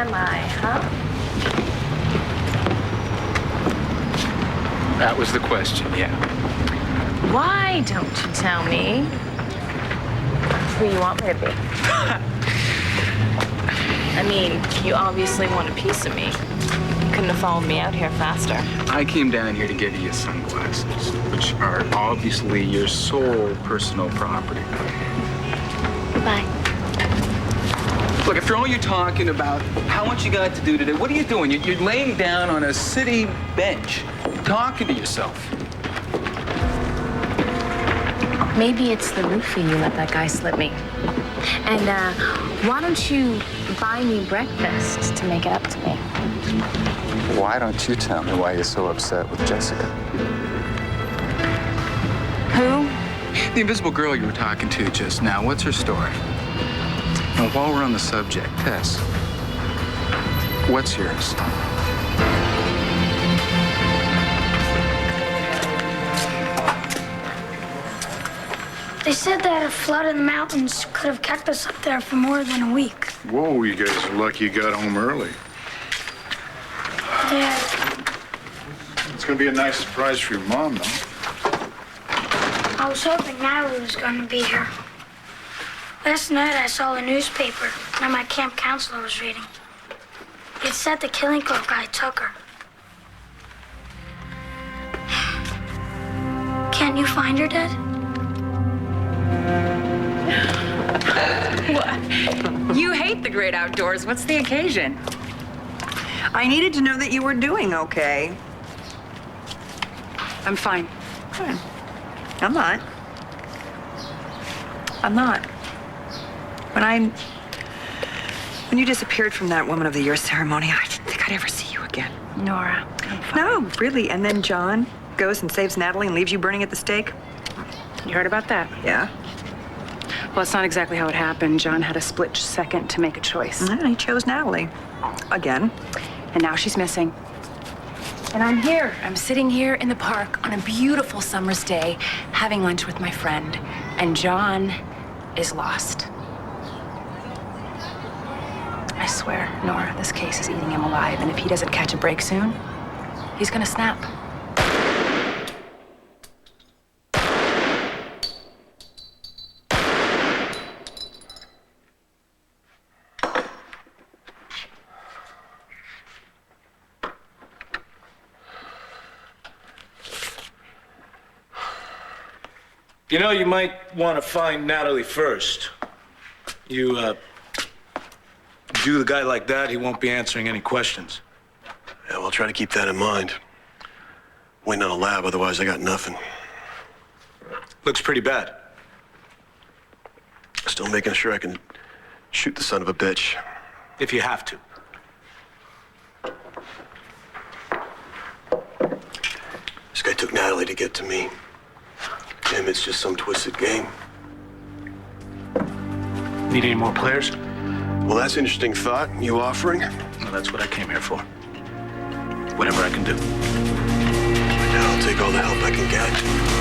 am I, huh? That was the question, yeah. Why don't you tell me who you want me to be? I mean, you obviously want a piece of me. You couldn't have followed me out here faster. I came down here to get you sunglasses, which are obviously your sole personal property. Goodbye. Look, after all you're talking about how much you got to do today, what are you doing? You're laying down on a city bench, talking to yourself. Maybe it's the roofie you let that guy slip me. And why don't you buy me breakfast to make it up to me? Why don't you tell me why you're so upset with Jessica? Who? The invisible girl you were talking to just now. What's her story? And while we're on the subject, Tess, what's yours? They said that a flood in the mountains could have kept us up there for more than a week. Whoa, you guys are lucky you got home early. Dad, It's gonna be a nice surprise for your mom, though. I was hoping Natalie was going to be here. Last night I saw the newspaper that my camp counselor was reading. It said the killing club guy took her. Can't you find her, Dad? You hate the great outdoors. What's the occasion? I needed to know that you were doing okay. I'm fine. Good. I'm not. I'm not. When you disappeared from that Woman of the Year ceremony, I didn't think I'd ever see you again. Nora, I'm fine. No, really. And then John goes and saves Natalie and leaves you burning at the stake? You heard about that? Yeah. Well, it's not exactly how it happened. John had a split second to make a choice. Well, he chose Natalie. Again. And now she's missing. And I'm here. I'm sitting here in the park on a beautiful summer's day, having lunch with my friend. And John is lost. I swear, Nora, this case is eating him alive. And if he doesn't catch a break soon, he's gonna snap. You know, you might want to find Natalie first. You do the guy like that, he won't be answering any questions. Yeah, well, I'll try to keep that in mind. Waiting on a lab, otherwise I got nothing. Looks pretty bad. Still making sure I can shoot the son of a bitch. If you have to. This guy took Natalie to get to me. Him, it's just some twisted game. Need any more players? Well, that's an interesting thought. You offering? Well, that's what I came here for. Whatever I can do. I'll take all the help I can get.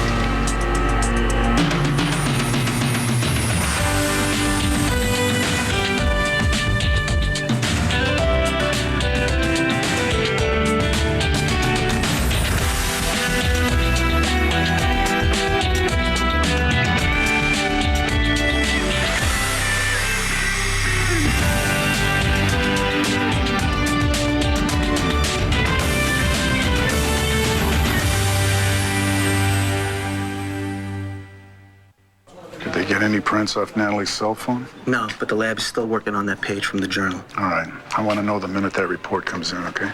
Did they get any prints off Natalie's cell phone? No, but the lab is still working on that page from the journal. All right. I want to know the minute that report comes in, okay?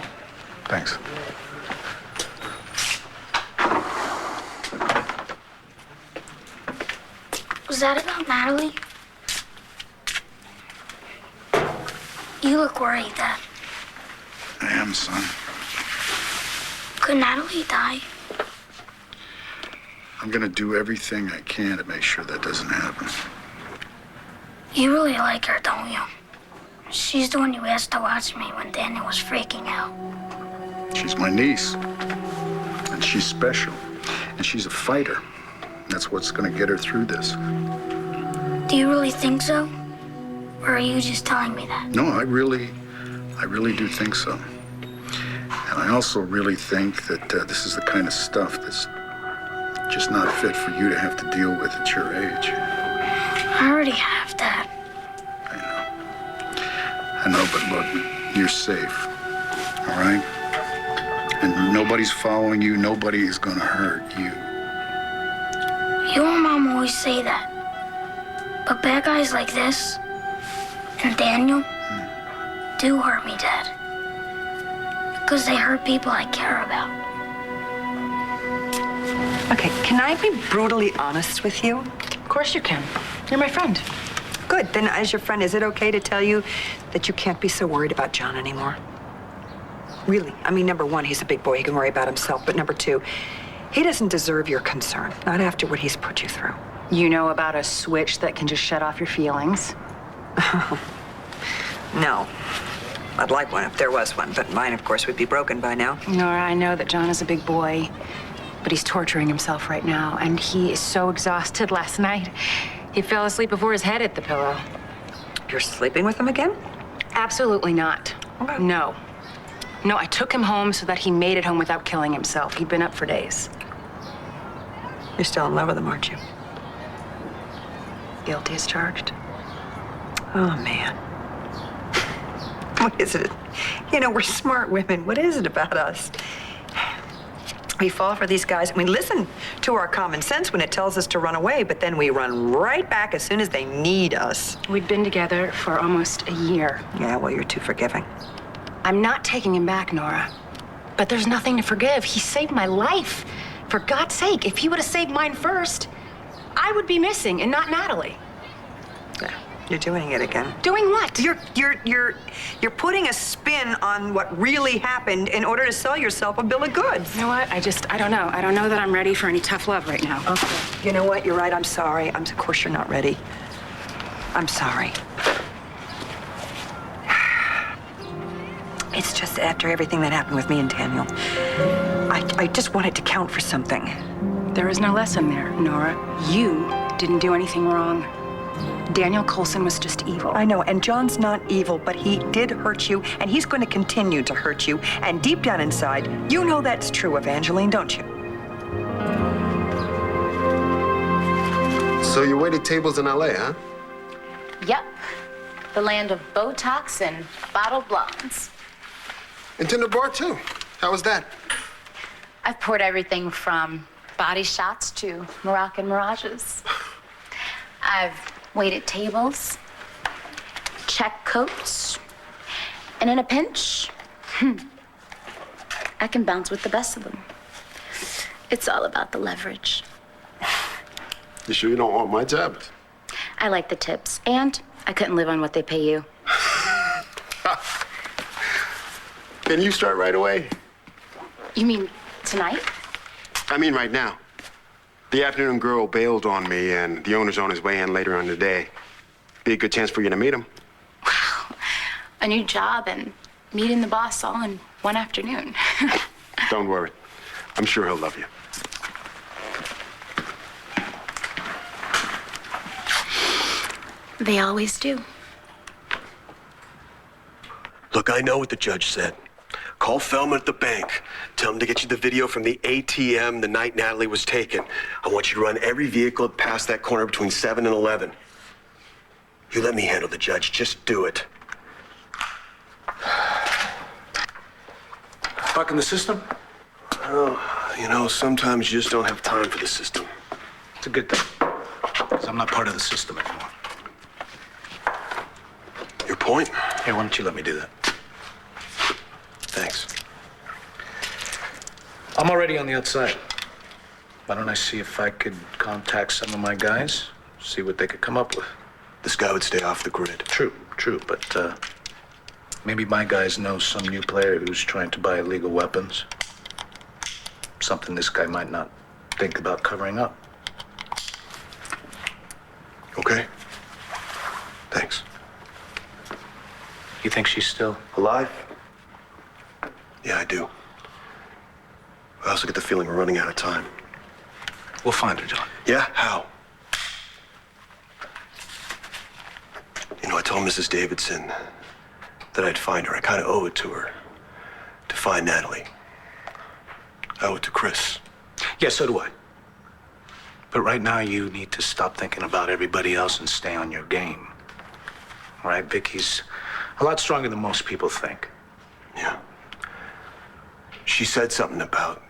Thanks. Was that about Natalie? You look worried, Dad. I am, son. Could Natalie die? I'm gonna do everything I can to make sure that doesn't happen. You really like her, don't you? She's the one you asked to watch me when Daniel was freaking out. She's my niece. And she's special. And she's a fighter. That's what's gonna get her through this. Do you really think so? Or are you just telling me that? No, I really I really do think so. And I also really think that this is the kind of stuff that's just not fit for you to have to deal with at your age. I already have that. I know, but look, you're safe, all right? And nobody's following you. Nobody is going to hurt you. You and Mom always say that. But bad guys like this and Daniel do hurt me, Dad. Because they hurt people I care about. Okay, can I be brutally honest with you? Of course you can. You're my friend. Good. Then as your friend, is it okay to tell you that you can't be so worried about John anymore? Really? I mean, number one, he's a big boy. He can worry about himself. But number two, he doesn't deserve your concern. Not after what he's put you through. You know about a switch that can just shut off your feelings? No. I'd like one if there was one, but mine, of course, would be broken by now. Nora, I know that John is a big boy, but he's torturing himself right now, and he is so exhausted. Last night, he fell asleep before his head hit the pillow. You're sleeping with him again? Absolutely not. Okay. No. No, I took him home so that he made it home without killing himself. He'd been up for days. You're still in love with him, aren't you? Guilty as charged. Oh, man. What is it? You know, we're smart women. What is it about us? We fall for these guys. We listen to our common sense when it tells us to run away, but then we run right back as soon as they need us. We'd been together for almost a year. Yeah, well, you're too forgiving. I'm not taking him back, Nora. But there's nothing to forgive. He saved my life. For God's sake, if he would have saved mine first, I would be missing and not Natalie. Yeah, you're doing it again. Doing what? You're putting a spin on what really happened in order to sell yourself a bill of goods. You know what? I don't know. I don't know that I'm ready for any tough love right now. Okay. You know what? You're right. I'm sorry. Of course you're not ready. I'm sorry. It's just after everything that happened with me and Daniel, I just want it to count for something. There is no lesson there, Nora. You didn't do anything wrong. Daniel Coulson was just evil. I know, and John's not evil, but he did hurt you, and he's going to continue to hurt you. And deep down inside, you know that's true, Evangeline, don't you? So you waited tables in L.A., huh? Yep. The land of Botox and bottled blondes. And Tinder Bar, too. How was that? I've poured everything from body shots to Moroccan mirages. I've waited tables, checked coats, and in a pinch, I can bounce with the best of them. It's all about the leverage. You sure you don't want my tabs? I like the tips, and I couldn't live on what they pay you. Can you start right away? You mean tonight? I mean right now. The afternoon girl bailed on me, and the owner's on his way in later on today. Be a good chance for you to meet him. Wow. A new job and meeting the boss all in one afternoon. Don't worry. I'm sure he'll love you. They always do. Look, I know what the judge said. Call Feldman at the bank. Tell him to get you the video from the ATM the night Natalie was taken. I want you to run every vehicle past that corner between 7 and 11. You let me handle the judge. Just do it. Back in the system? Oh, you know, sometimes you just don't have time for the system. It's a good thing, because I'm not part of the system anymore. Your point? Hey, why don't you let me do that? Thanks. I'm already on the outside. Why don't I see if I could contact some of my guys, see what they could come up with? This guy would stay off the grid. True, but maybe my guys know some new player who's trying to buy illegal weapons. Something this guy might not think about covering up. Okay. Thanks. You think she's still Alive? Yeah, I do. I also get the feeling we're running out of time. We'll find her, John. Yeah? How? You know, I told Mrs. Davidson that I'd find her. I kind of owe it to her to find Natalie. I owe it to Chris. Yeah, so do I. But right now, you need to stop thinking about everybody else and stay on your game. All right, Vicky's a lot stronger than most people think. Yeah. She said something about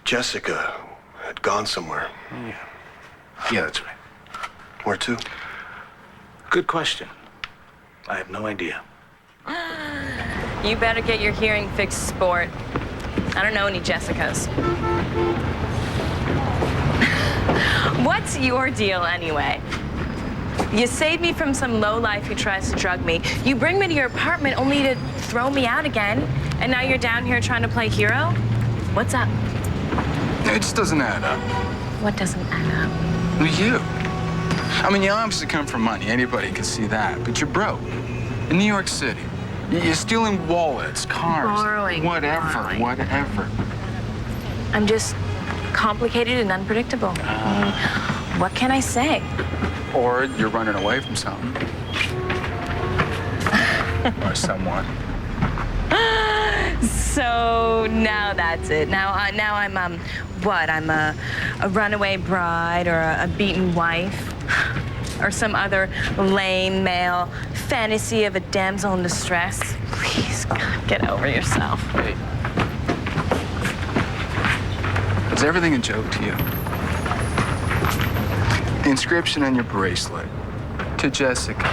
Jessica had gone somewhere. Yeah, that's right. Where to? Good question. I have no idea. You better get your hearing fixed, sport. I don't know any Jessicas. What's your deal anyway? You saved me from some lowlife who tries to drug me. You bring me to your apartment only to throw me out again. And now you're down here trying to play hero? What's up? It just doesn't add up. What doesn't add up? You. I mean, you obviously come from money. Anybody can see that. But you're broke. In New York City. You're stealing wallets, cars. Borrowing. Whatever. I'm just complicated and unpredictable. What can I say? Or you're running away from something. Or someone. So now that's it. Now I'm what? I'm a runaway bride or a beaten wife or some other lame male fantasy of a damsel in distress. Please, God, get over yourself. Hey. Is everything a joke to you? The inscription on your bracelet. To Jessica,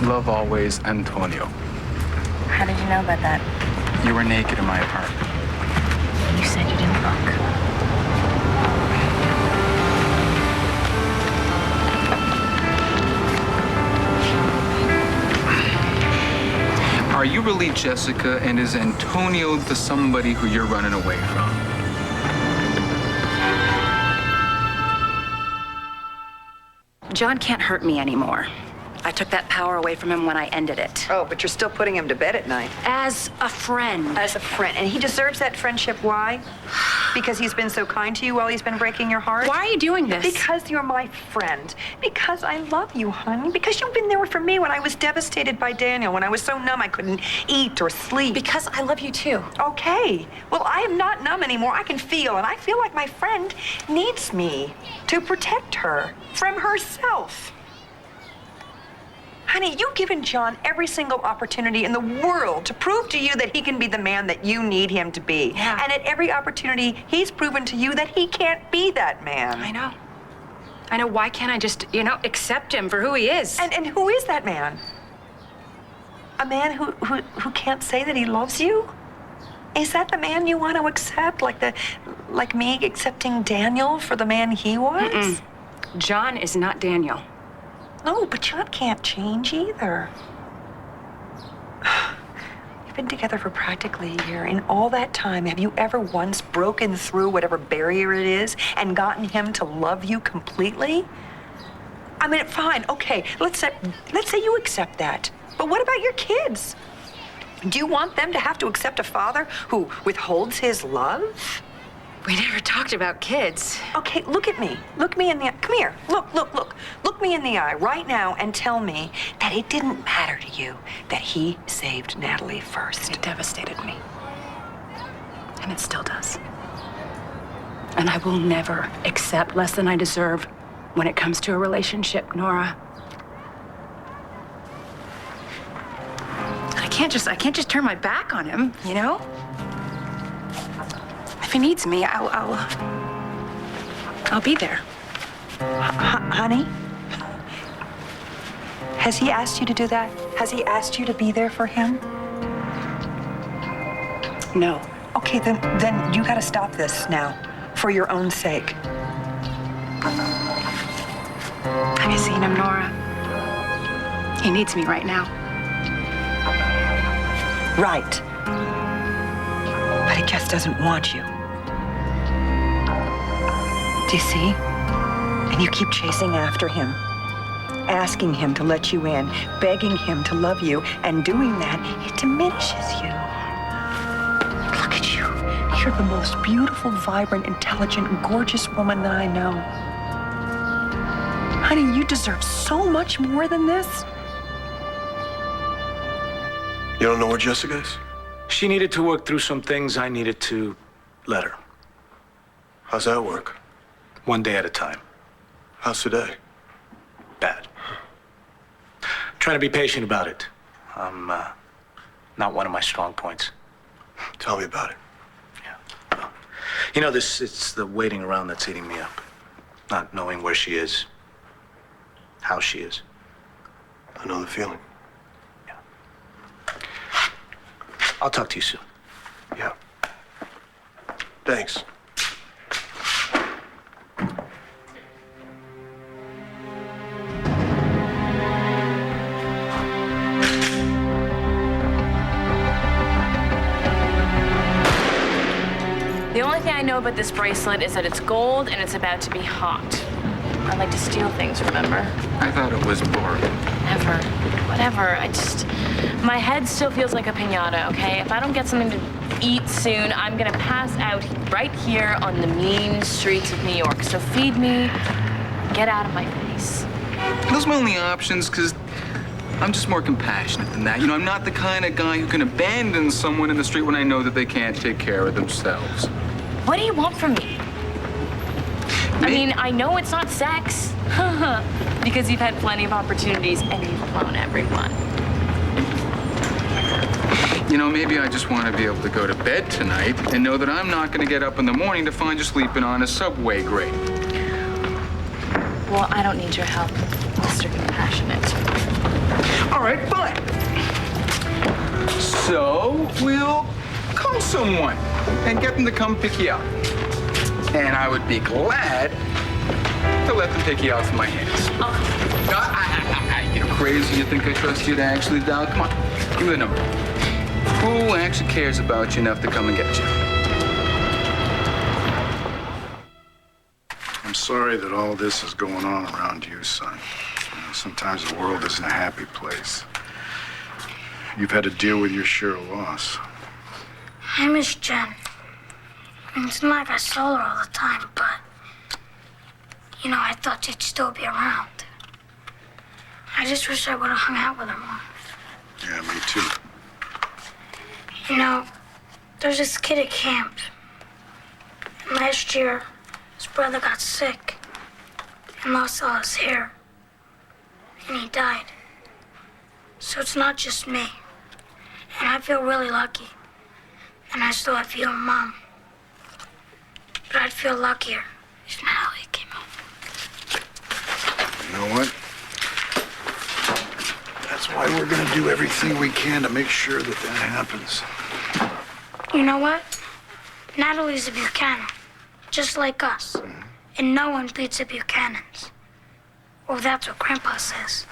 love always, Antonio. How did you know about that? You were naked in my apartment. You said you didn't look. Are you really Jessica, and is Antonio the somebody who you're running away from? John can't hurt me anymore. I took that power away from him when I ended it. Oh, but you're still putting him to bed at night. As a friend. As a friend. And he deserves that friendship. Why? Because he's been so kind to you while he's been breaking your heart? Why are you doing this? Because you're my friend. Because I love you, honey. Because you've been there for me when I was devastated by Daniel, when I was so numb I couldn't eat or sleep. Because I love you too. Okay. Well, I am not numb anymore. I can feel, and I feel like my friend needs me to protect her from herself. Honey, you've given John every single opportunity in the world to prove to you that he can be the man that you need him to be. Yeah. And at every opportunity, he's proven to you that he can't be that man. I know. Why can't I just, accept him for who he is? And who is that man? A man who can't say that he loves you? Is that the man you want to accept? Like me accepting Daniel for the man he was? Mm-mm. John is not Daniel. No, but John can't change either. You've been together for practically a year. In all that time, have you ever once broken through whatever barrier it is and gotten him to love you completely? I mean, fine, okay, let's say you accept that. But what about your kids? Do you want them to have to accept a father who withholds his love? We never talked about kids. Okay, look at me. Look me in the eye. Come here. Look. Look me in the eye right now and tell me that it didn't matter to you that he saved Natalie first. It devastated me. And it still does. And I will never accept less than I deserve when it comes to a relationship, Nora. I can't just turn my back on him, If he needs me, I'll be there. Honey? Has he asked you to do that? Has he asked you to be there for him? No. Okay, then you gotta stop this now, for your own sake. Have you seen him, Nora? He needs me right now. Right. But he just doesn't want you. Do you see? And you keep chasing after him, asking him to let you in, begging him to love you, and doing that, it diminishes you. Look at you. You're the most beautiful, vibrant, intelligent, gorgeous woman that I know. Honey, you deserve so much more than this. You don't know where Jessica is? She needed to work through some things. I needed to let her. How's that work? One day at a time. How's today? Bad. Trying to be patient about it. Not one of my strong points. Tell me about it. Yeah. You know, it's the waiting around that's eating me up. Not knowing where she is, how she is. I know the feeling. I'll talk to you soon. Yeah. Thanks. The only thing I know about this bracelet is that it's gold and it's about to be hot. I like to steal things, remember? I thought it was boring. Never. Whatever. My head still feels like a piñata, okay? If I don't get something to eat soon, I'm gonna pass out right here on the mean streets of New York. So feed me, get out of my face. Those are my only options, because I'm just more compassionate than that. You know, I'm not the kind of guy who can abandon someone in the street when I know that they can't take care of themselves. What do you want from me? I mean, I know it's not sex, because you've had plenty of opportunities and you've blown everyone. You know, maybe I just want to be able to go to bed tonight and know that I'm not going to get up in the morning to find you sleeping on a subway grate. Well, I don't need your help, Mr. Compassionate. All right, fine. So we'll call someone and get them to come pick you up. And I would be glad to let them take you off my hands. You're crazy. You think I trust you to actually dial? Come on, give me the number. Who actually cares about you enough to come and get you? I'm sorry that all this is going on around you, son. You know, sometimes the world isn't a happy place. You've had to deal with your share of loss. I miss Jen. I mean, it's not like I saw her all the time, but, you know, I thought she'd still be around. I just wish I would have hung out with her more. Yeah, me too. You know, there's this kid at camp. And last year, his brother got sick and lost all his hair. And he died. So it's not just me. And I feel really lucky. And I still have you and Mom. But I'd feel luckier if Natalie came home. You know what? That's why we're gonna do everything we can to make sure that that happens. You know what? Natalie's a Buchanan, just like us. And no one beats the Buchanans. Well, that's what Grandpa says.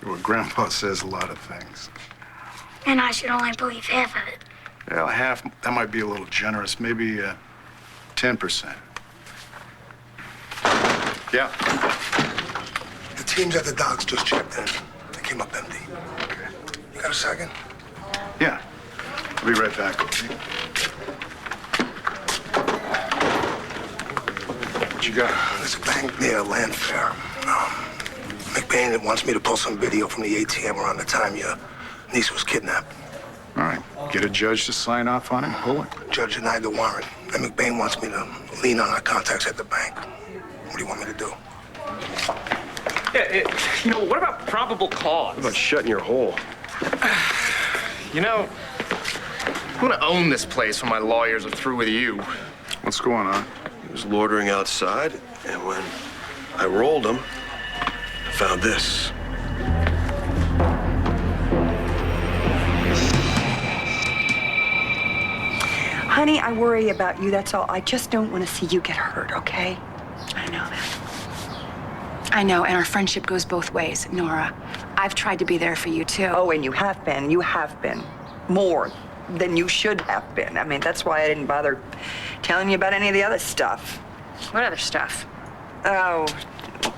Well, Grandpa says a lot of things. And I should only believe half of it. Well, half, that might be a little generous. Maybe 10%. Yeah. The teams at the docks just checked in. They came up empty. Okay. You got a second? Yeah. I'll be right back, okay? What you got? There's a bank near Landfair. McBain wants me to pull some video from the ATM around the time your niece was kidnapped. All right. Get a judge to sign off on it and pull it. Judge denied the warrant, and McBain wants me to lean on our contacts at the bank. What do you want me to do? Yeah, you know, what about probable cause? What about shutting your hole? You know, I'm gonna own this place when my lawyers are through with you. What's going on? He was loitering outside, and when I rolled him, I found this. Honey, I worry about you, that's all. I just don't want to see you get hurt, okay? I know that. I know, and our friendship goes both ways, Nora. I've tried to be there for you, too. Oh, and you have been. You have been. More than you should have been. I mean, that's why I didn't bother telling you about any of the other stuff. What other stuff? Oh,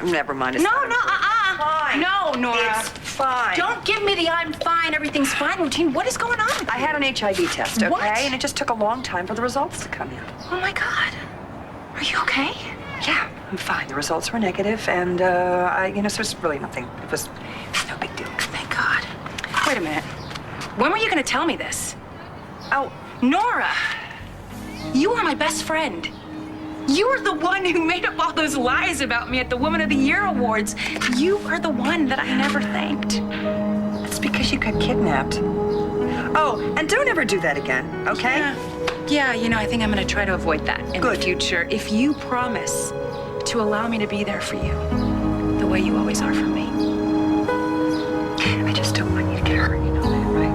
never mind. It's No, not no, important. Fine. No, Nora. It's fine. Don't give me the I'm fine, everything's fine routine. What is going on with you? I had an HIV test, okay? What? And it just took a long time for the results to come in. Oh, my God. Are you okay? Yeah, I'm fine. The results were negative, and so it's really nothing. It was no big deal. Thank God. Wait a minute. When were you gonna tell me this? Oh, Nora, you are my best friend. You are the one who made up all those lies about me at the Woman of the Year Awards. You are the one that I never thanked. It's because you got kidnapped. Oh, and don't ever do that again, okay? Yeah, you know, I think I'm gonna try to avoid that in the future. If you promise to allow me to be there for you, the way you always are for me. I just don't want you to get hurt, you know that, right?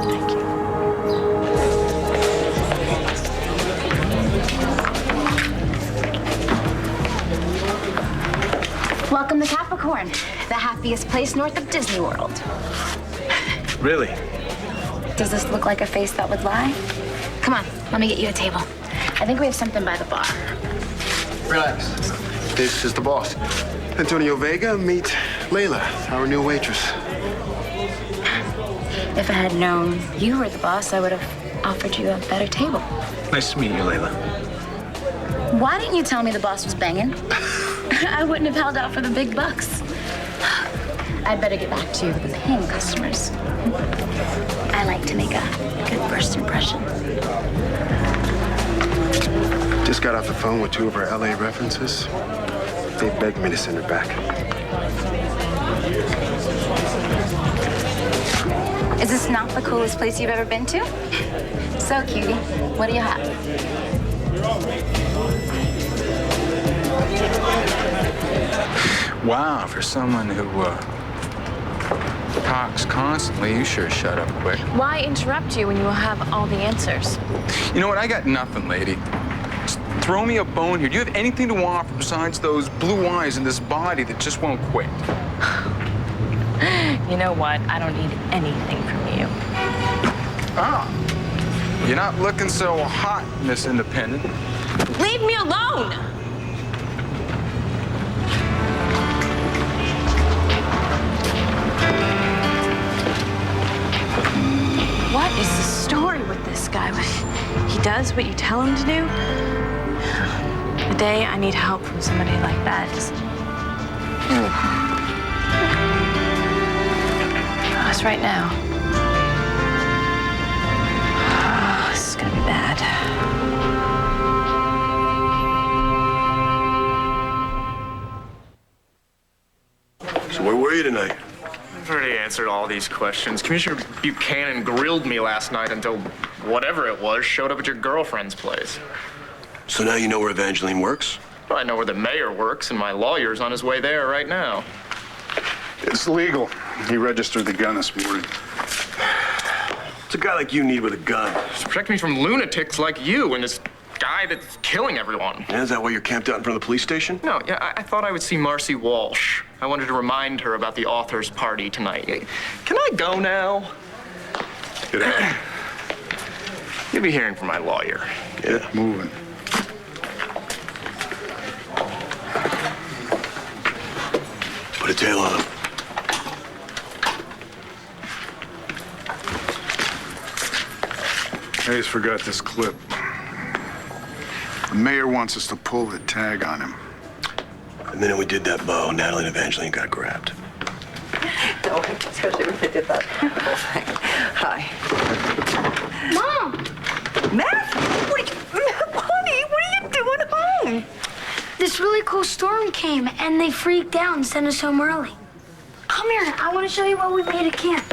Thank you. Welcome to Capricorn, the happiest place north of Disney World. Really? Does this look like a face that would lie? Come on, let me get you a table. I think we have something by the bar. Relax. This is the boss. Antonio Vega, meet Layla, our new waitress. If I had known you were the boss, I would have offered you a better table. Nice to meet you, Layla. Why didn't you tell me the boss was banging? I wouldn't have held out for the big bucks. I'd better get back to you with the paying customers. I like to make a good first impression. Just got off the phone with 2 of our LA references. They begged me to send her back. Is this not the coolest place you've ever been to? So, cutie, what do you have? Wow, for someone who talks constantly, you sure shut up quick. Why interrupt you when you will have all the answers? You know what? I got nothing, lady. Just throw me a bone here. Do you have anything to offer besides those blue eyes and this body that just won't quit? You know what? I don't need anything from you. Ah, you're not looking so hot, Miss Independent. Leave me alone! What is the story with this guy? He does what you tell him to do? The day I need help from somebody like that is... Us right now. Oh, this is gonna be bad. So where were you tonight? I've already answered all these questions. Commissioner Buchanan grilled me last night until whatever it was showed up at your girlfriend's place. So now you know where Evangeline works? Well, I know where the mayor works, and my lawyer's on his way there right now. It's legal. He registered the gun this morning. What's a guy like you need with a gun? To protect me from lunatics like you and this guy that's killing everyone. Yeah, is that why you're camped out in front of the police station? No, yeah, I thought I would see Marcy Walsh. I wanted to remind her about the author's party tonight. Can I go now? Get out. You'll be hearing from my lawyer. Get moving. Put a tail on him. I just forgot this clip. The mayor wants us to pull the tag on him. The minute we did that, Bo, Natalie and Evangeline got grabbed. No, especially when they did that whole thing. Hi. Mom! Matt? Honey, what are you doing home? This really cool storm came, and they freaked out and sent us home early. Come here. I want to show you what we made at camp.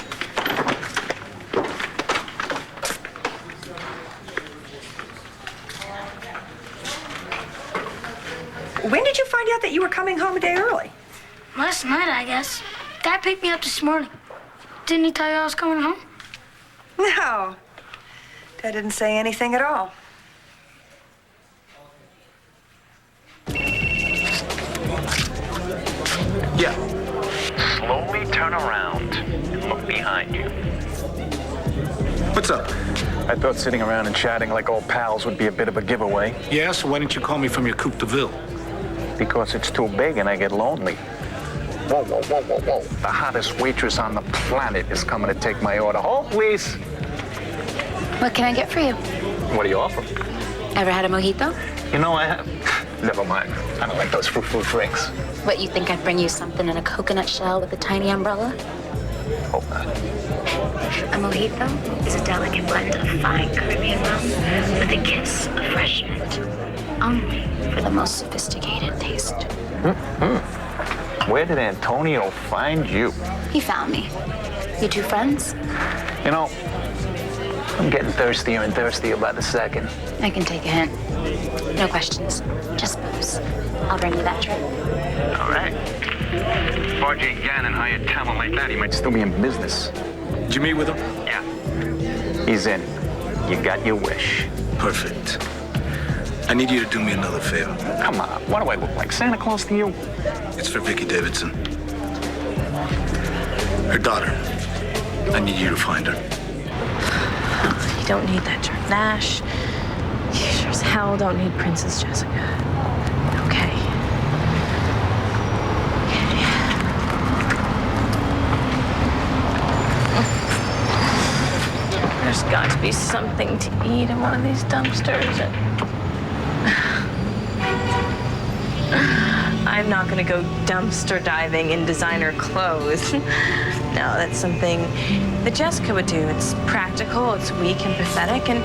When did you find out that you were coming home a day early? Last night, I guess. Dad picked me up this morning. Didn't he tell you I was coming home? No. Dad didn't say anything at all. Yeah. Slowly turn around and look behind you. What's up? I thought sitting around and chatting like old pals would be a bit of a giveaway. Yeah, so why didn't you call me from your coupe de ville? Because it's too big and I get lonely. Whoa, whoa, whoa, whoa, whoa. The hottest waitress on the planet is coming to take my order. Hold, please. What can I get for you? What do you offer? Ever had a mojito? You know, I have. Never mind. I don't like those fruit drinks. What, you think I'd bring you something in a coconut shell with a tiny umbrella? Hope not. A mojito is a delicate blend of fine Caribbean rum with a kiss of fresh mint. Only for the most sophisticated taste. Where did Antonio find you? He found me. You two friends? You know, I'm getting thirstier and thirstier by the second. I can take a hint. No questions. Just booze. I'll bring you that drink. All right. If R.J. Gannon hired talent like that, he might still be in business. Did you meet with him? Yeah. He's in. You got your wish. Perfect. I need you to do me another favor. Come on. What do I look like, Santa Claus to you? It's for Vicky Davidson. Her daughter. I need you to find her. You don't need that jerk Nash. You sure as hell don't need Princess Jessica. Okay. There's got to be something to eat in one of these dumpsters. I'm not going to go dumpster diving in designer clothes. No, that's something that Jessica would do. It's practical, it's weak and pathetic, and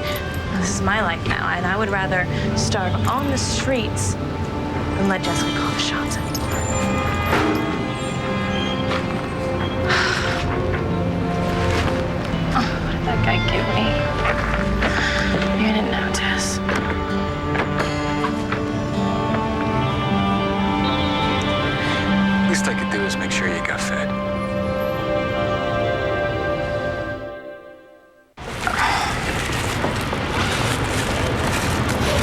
this is my life now, and I would rather starve on the streets than let Jessica call the shots anymore. Oh, what did that guy give me? You didn't know, Tess. Least I could do is make sure you got fed.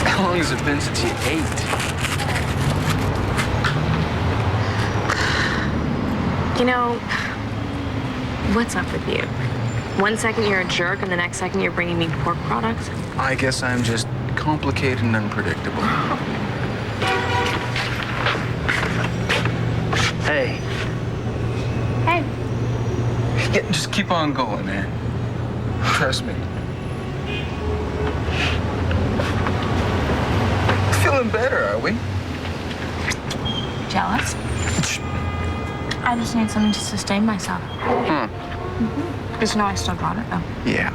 How long has it been since you ate? You know, what's up with you? One second you're a jerk, and the next second you're bringing me pork products? I guess I'm just complicated and unpredictable. Hey. Hey. Yeah, just keep on going, man. Trust me. Feeling better, are we? Jealous? I just need something to sustain myself. Just know I still got it, though. Yeah.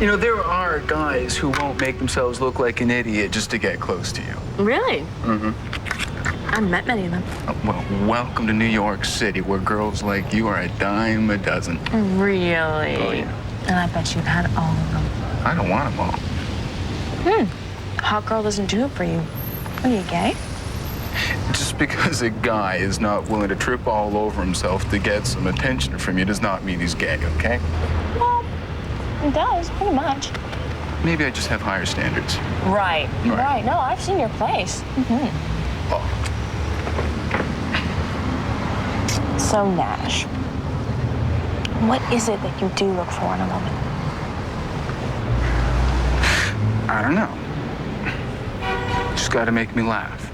You know, there are guys who won't make themselves look like an idiot just to get close to you. Really? Mm-hmm. I've met many of them. Well, welcome to New York City, where girls like you are a dime a dozen. Really? Oh, yeah. And I bet you've had all of them. I don't want them all. Hot girl doesn't do it for you. Are you gay? Just because a guy is not willing to trip all over himself to get some attention from you does not mean he's gay, okay? Well, it does, pretty much. Maybe I just have higher standards. Right. No, I've seen your place. Oh. So, Nash, what is it that you do look for in a woman? I don't know. Just got to make me laugh.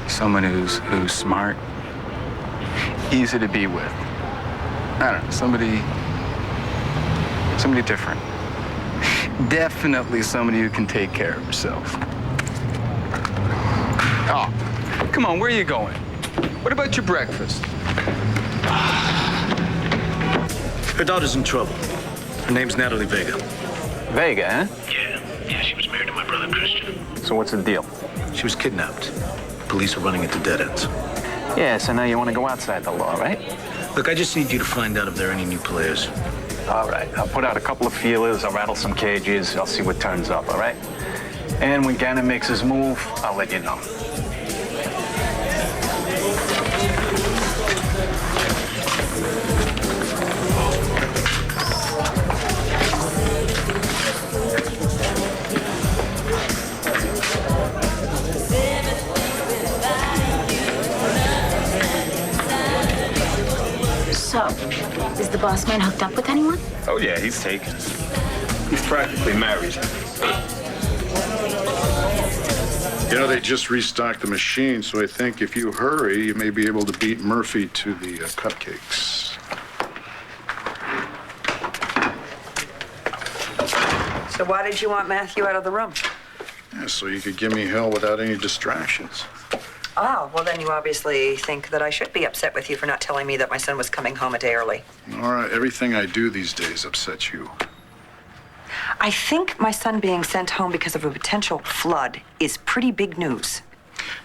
Someone who's smart, easy to be with. I don't know, somebody different. Definitely somebody who can take care of herself. Oh, come on, where are you going? What about your breakfast? Her daughter's in trouble. Her name's Natalie Vega. Vega, huh? Yeah, she was married to my brother Christian. So what's the deal? She was kidnapped. Police are running into dead ends. Yeah, so now you want to go outside the law, right? Look, I just need you to find out if there are any new players. All right, I'll put out a couple of feelers, I'll rattle some cages, I'll see what turns up, all right? And when Gannon makes his move, I'll let you know. So, is the boss man hooked up with anyone? Oh, yeah, he's taken. He's practically married. You know, they just restocked the machine, so I think if you hurry, you may be able to beat Murphy to the cupcakes. So why did you want Matthew out of the room? Yeah, so you could give me hell without any distractions. Oh, well, then you obviously think that I should be upset with you for not telling me that my son was coming home a day early. Nora, everything I do these days upsets you. I think my son being sent home because of a potential flood is pretty big news.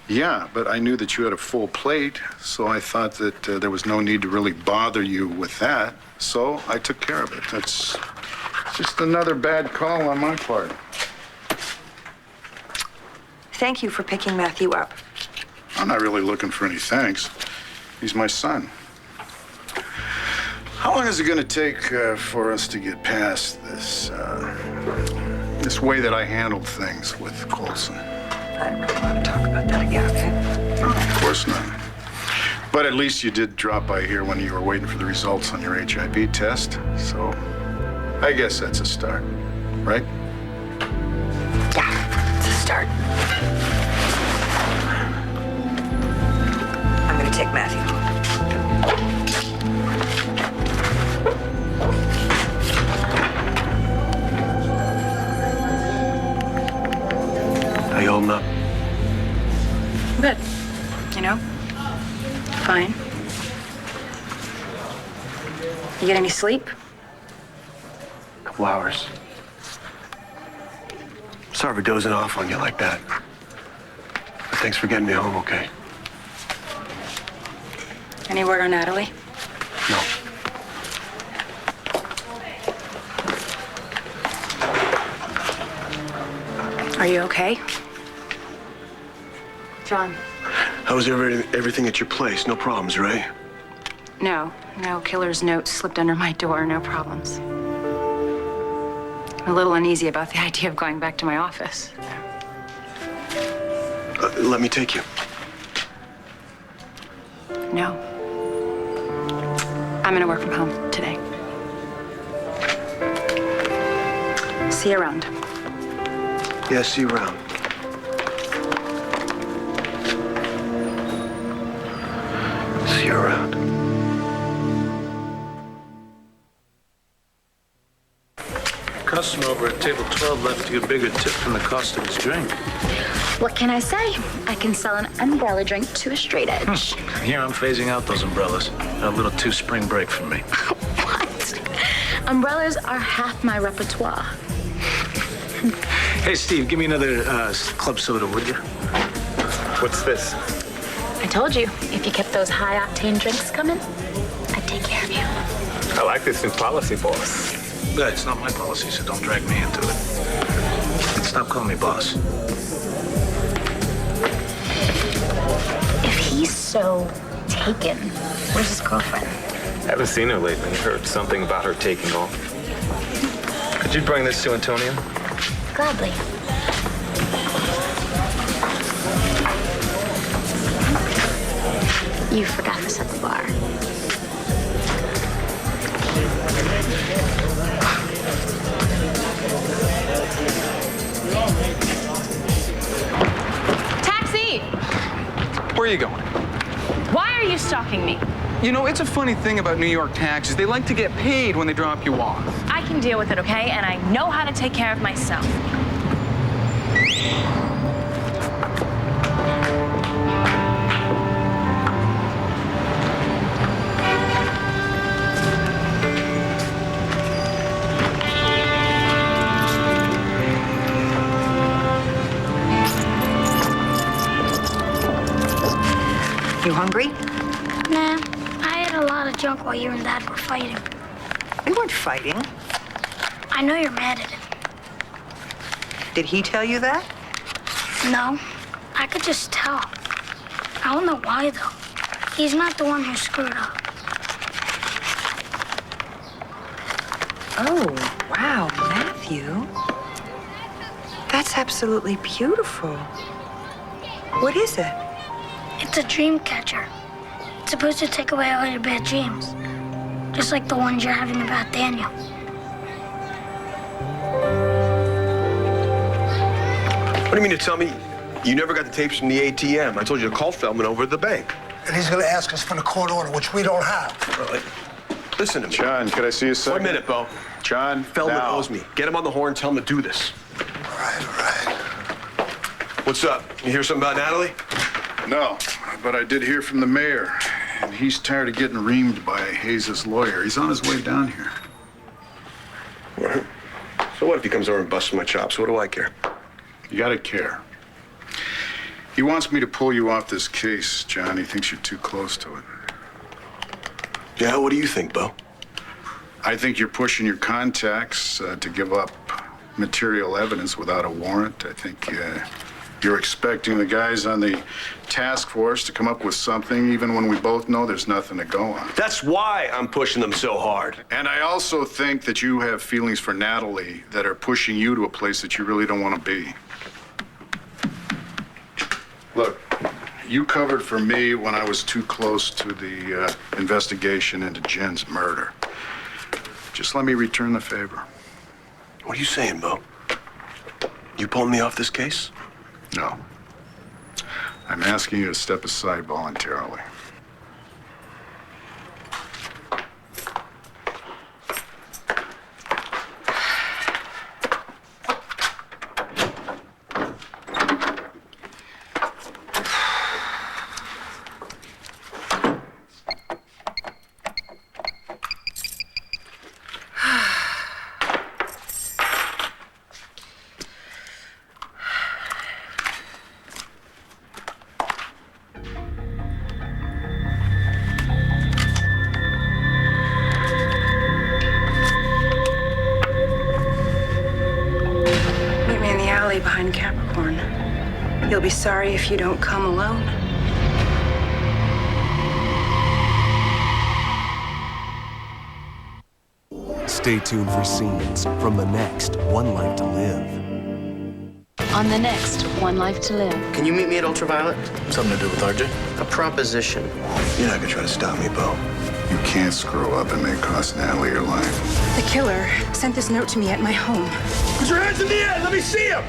Yeah, but I knew that you had a full plate, so I thought that there was no need to really bother you with that. So I took care of it. That's just another bad call on my part. Thank you for picking Matthew up. I'm not really looking for any thanks. He's my son. How long is it going to take for us to get past this way that I handled things with Colson? I don't really want to talk about that again, okay? No, of course not. But at least you did drop by here when you were waiting for the results on your HIV test. So I guess that's a start, right? Yeah, it's a start. I'm going to take Matthew home. How you holding up? Good. You know, fine. You get any sleep? A couple hours. Sorry for dozing off on you like that. But thanks for getting me home, okay? Any word on Natalie? No. Are you okay? John. How was everything at your place? No problems, right? No. Killer's note slipped under my door. No problems. I'm a little uneasy about the idea of going back to my office. Let me take you. No. I'm gonna work from home today. See you around. Yeah, see you around. See you around. Customer over at table 12 left you a bigger tip than the cost of his drink. What can I say? I can sell an umbrella drink to a straight edge. Here I'm phasing out those umbrellas. A little too spring break for me. What? Umbrellas are half my repertoire. Hey, Steve, give me another club soda, would you? What's this? I told you, if you kept those high-octane drinks coming, I'd take care of you. I like this new policy, boss. Good, it's not my policy, so don't drag me into it. Stop calling me boss. If he's so taken, where's his girlfriend? Haven't seen her lately. Heard something about her taking off. Could you bring this to Antonio? Gladly. You forgot this at the bar. Taxi! Where are you going? Why are you stalking me? You know, it's a funny thing about New York taxis. They like to get paid when they drop you off. I can deal with it, okay? And I know how to take care of myself. You hungry? Nah, I had a lot of junk while you and Dad were fighting. We weren't fighting. I know you're mad at him. Did he tell you that? No, I could just tell. I don't know why, though. He's not the one who screwed up. Oh, wow, Matthew. That's absolutely beautiful. What is it? It's a dream catcher. It's supposed to take away all your bad dreams. Just like the ones you're having about Daniel. What do you mean to tell me you never got the tapes from the ATM? I told you to call Feldman over at the bank. And he's gonna ask us for the court order, which we don't have. Listen to me. John, could I see a second? 1 minute, Bo. John, Feldman now. owes me. Get him on the horn, tell him to do this. All right. What's up? You hear something about Natalie? No, but I did hear from the mayor, and he's tired of getting reamed by Hayes' lawyer. He's on his way down here. Well, so what if he comes over and busts my chops? What do I care? You gotta care. He wants me to pull you off this case, John. He thinks you're too close to it. Yeah, what do you think, Bo? I think you're pushing your contacts to give up material evidence without a warrant. I think you're expecting the guys on the task force to come up with something, even when we both know there's nothing to go on. That's why I'm pushing them so hard. And I also think that you have feelings for Natalie that are pushing you to a place that you really don't want to be. Look, you covered for me when I was too close to the investigation into Jen's murder. Just let me return the favor. What are you saying, Bo? You pulling me off this case? No. I'm asking you to step aside voluntarily. Behind Capricorn. You'll be sorry if you don't come alone. Stay tuned for scenes from the next One Life to Live. On the next One Life to Live. Can you meet me at Ultraviolet? Something to do with RJ? A proposition. You're not gonna try to stop me, Bo. You can't screw up and make cost Natalie your life. The killer sent this note to me at my home. Put your hands in the air! Let me see him!